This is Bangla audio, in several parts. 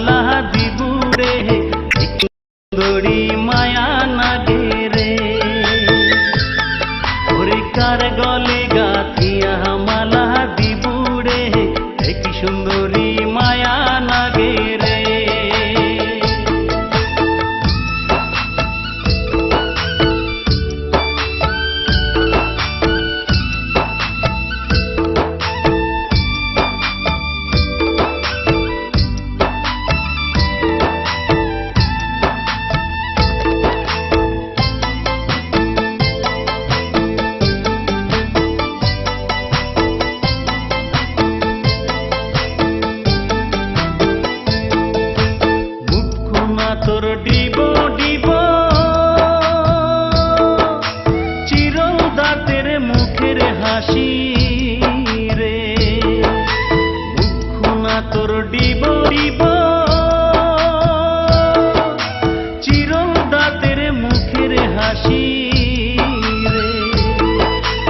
মালা দিবুরে সুন্দরী মায়া নাগে রে ওরে কার গলে গাথিয়া মালা দিবুরে কি সুন্দরী মায়া নাগে রে তোর ডিব ডিব চিরল দাঁতের মুখের হাসি রে মুখনা তোর ডিব ডিব চিরল দাঁতের মুখের হাসি রে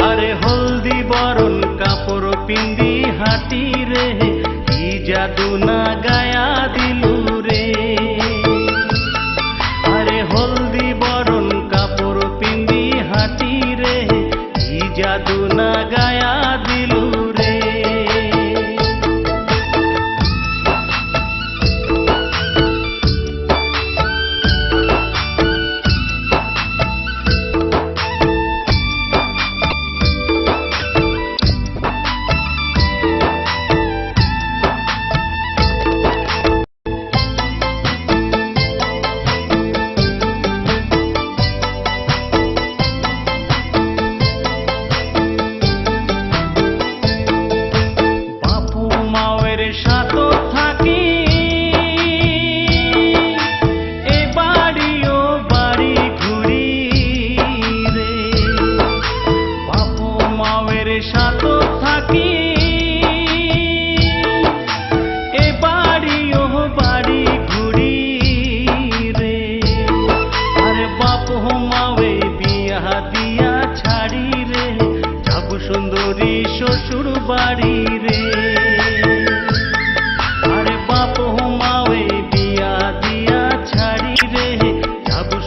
আরে হলদি বরণ কাপড় পিন্দি হাঁটি রে কি জাদু না গায়া দিলু রে হলদি বরণ কাপড় পিন্দি হাঁটি রে কি জাদু না গায়া দিলু রে সাথে থাকি এ বাড়ি ও বাড়ি ঘুরি রে বাপু মায়ের সাথে থাকি এ বাড়ি ও বাড়ি ঘুরি রে আরে বাপু মায়ে বিয়া দিয়া ছাড়ি রে যাব সুন্দরী শ্বশুর বাড়ি রে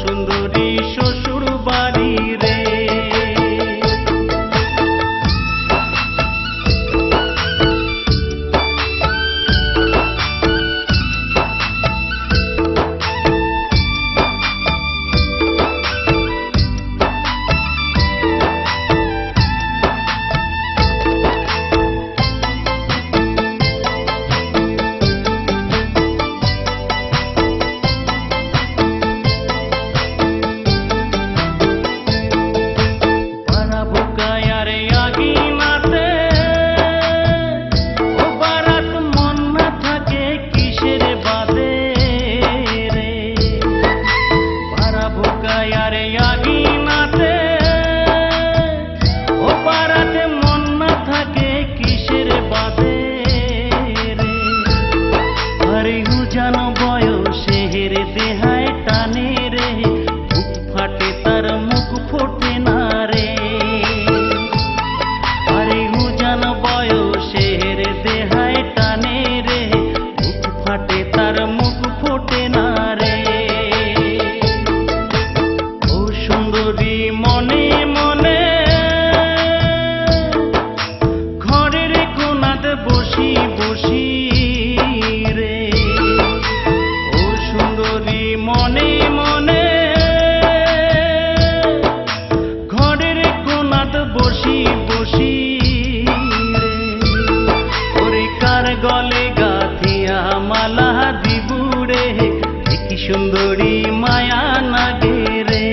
সুন্দরী শ্বশুর বাড়ি রে জানো বয়সে হেরে দেহায় টানে রে বুক ফাটে তার মুখ ফোটে না রে আরে জানো বয়সে হেরে দেহায় টানে রে বুক ফাটে তার মুখ ফোটে না রে ও সুন্দরী মনে মনে ঘরের কোনাতে বসি বসি মনে মনে ঘরের কোনাত বসি বসি রে ওরে কার গলে গাথিয়া মালা দিবুরে কি সুন্দরী মায়া নাগে রে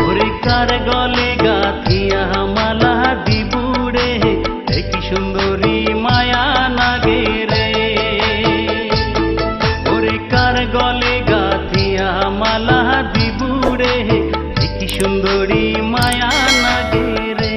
ওরে কার গলে গাথিয়া মালা দিবুরে কি সুন্দরী মায়া নাগে রে কার গলে গাথিয়া মালা দিবুরে কি সুন্দরী মায়া নাগে রে।